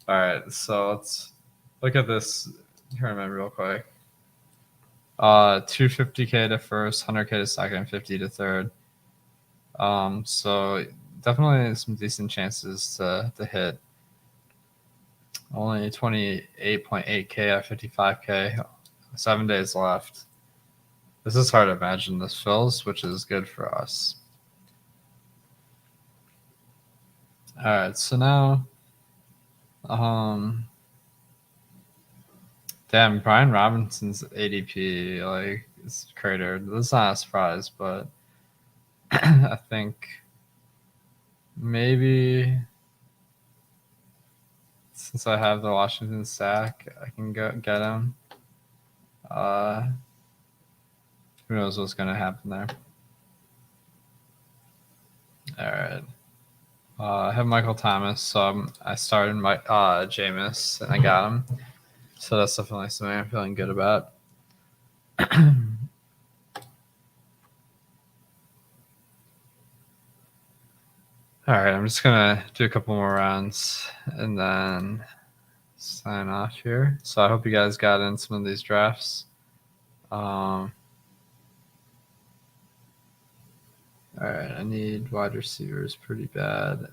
all right, so let's Look at this tournament real quick. 250K to first, 100K to second, 50 to third. So definitely some decent chances to hit. Only 28.8K at 55K. 7 days left. This is hard to imagine this fills, which is good for us. All right, so now, damn, Brian Robinson's ADP like is cratered. This is not a surprise, but I think maybe since I have the Washington stack, I can go get him. Who knows what's gonna happen there? All right. I have Michael Thomas, so I started my Jameis, and I got him. So that's definitely something I'm feeling good about. All right, I'm just gonna do a couple more rounds and then sign off here. So I hope you guys got in some of these drafts. All right, I need wide receivers pretty bad.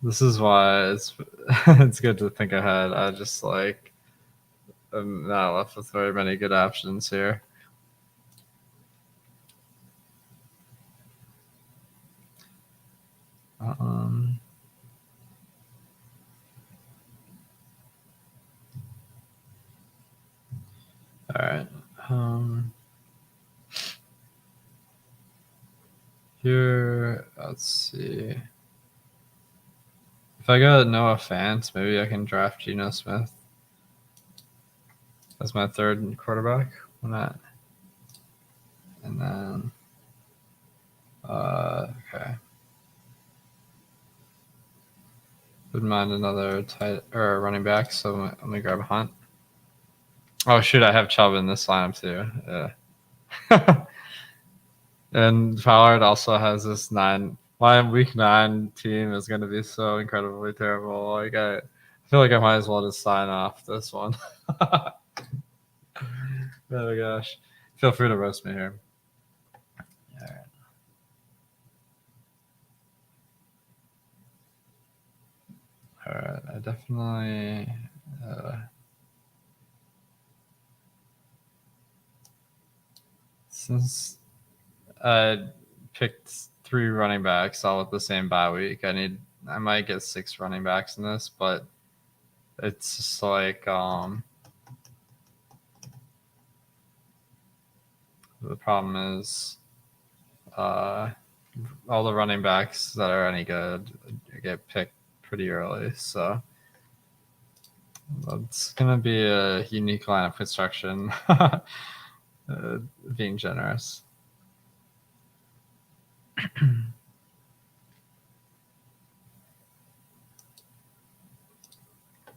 This is why it's it's good to think ahead. I just like I'm not left with very many good options here. All right. Here, let's see. If I got Noah Fant, maybe I can draft Geno Smith as my third quarterback. Why not? And then, okay. Wouldn't mind another tight or running back, so let me grab Hunt. Oh shoot, I have Chubb in this lineup too. Yeah. And Pollard also has this 9. My week 9 team is going to be so incredibly terrible. Like I feel like I might as well just sign off this one. Oh my gosh. Feel free to roast me here. All right. All right. I definitely. Since I picked 3 running backs all with the same bye week, I might get 6 running backs in this, but it's just like the problem is all the running backs that are any good get picked pretty early, so it's gonna be a unique line of construction. Being generous.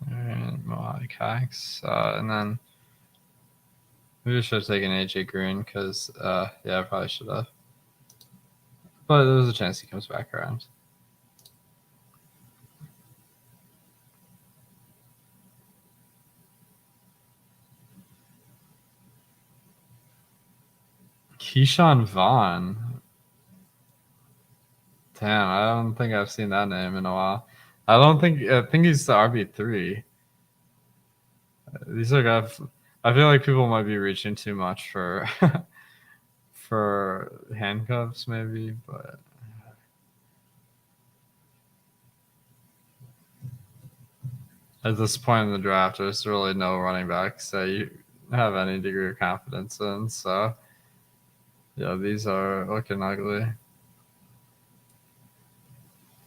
Alright, Mohawk Hacks. And then maybe I should have taken AJ Green because, yeah, I probably should have. But there's a chance he comes back around. Keyshawn Vaughn. Damn, I don't think I've seen that name in a while. I think he's the RB3. These are guys. I feel like people might be reaching too much for for handcuffs, maybe, but at this point in the draft, there's really no running backs that you have any degree of confidence in. So, yeah, these are looking ugly.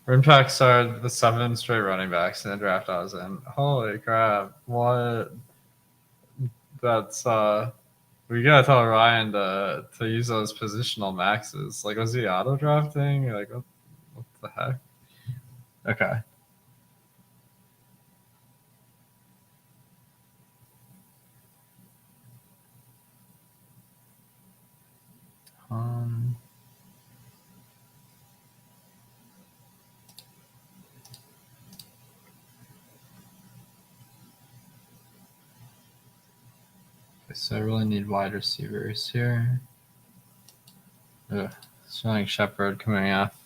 Impacts are the 7 straight running backs in the draft I was in. Holy crap! What? That's we gotta tell Ryan to use those positional maxes. Like, was he auto drafting? Like, what the heck? Okay. Um. So I really need wide receivers here. Ugh, Sterling Shepard coming off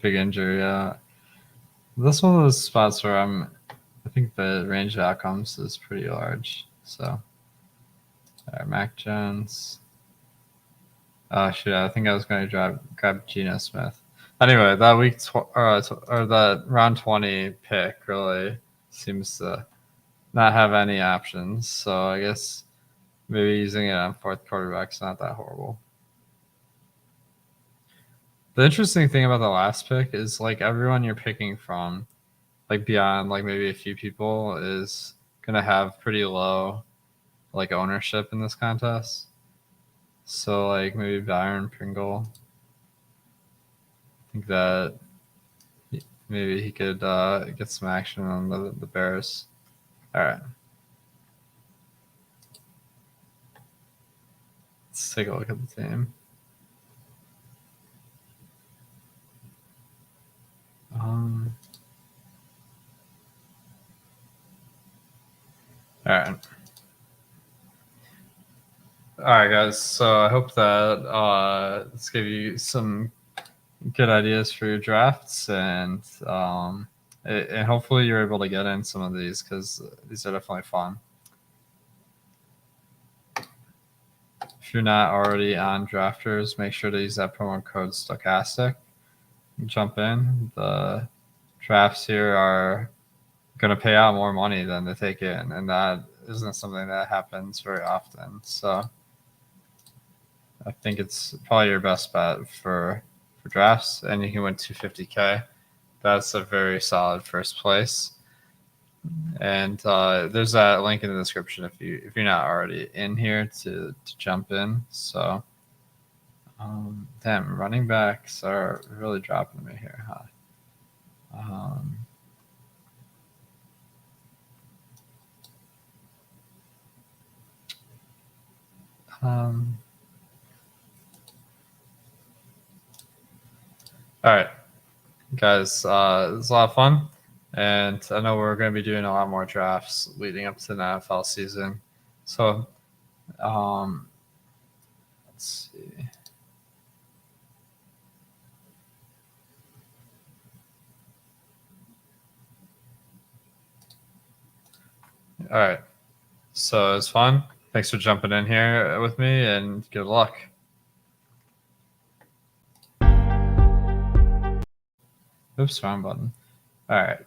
big injury. This one of those spots where I think the range of outcomes is pretty large. So, all right, Mac Jones. Oh shit! I think I was going to grab Geno Smith. Anyway, that or that round 20 pick really seems to not have any options. So I guess maybe using it on fourth quarterback's not that horrible. The interesting thing about the last pick is like everyone you're picking from, like beyond like maybe a few people, is gonna have pretty low like ownership in this contest. So like maybe Byron Pringle. I think that maybe he could get some action on the Bears. All right. Let's take a look at the team. All right. All right, guys. So I hope that this gave you some good ideas for your drafts, and hopefully you're able to get in some of these because these are definitely fun. If you're not already on Drafters, make sure to use that promo code Stochastic. Jump in. The drafts here are going to pay out more money than they take in, and that isn't something that happens very often. So I think it's probably your best bet for drafts, and you can win 250K. That's a very solid first place. And there's that link in the description if you're not already in here to jump in. So, damn, running backs are really dropping me here, huh? All right, guys, it was a lot of fun. And I know we're going to be doing a lot more drafts leading up to the NFL season. So, let's see. All right. So it was fun. Thanks for jumping in here with me, and good luck. Oops, wrong button. All right.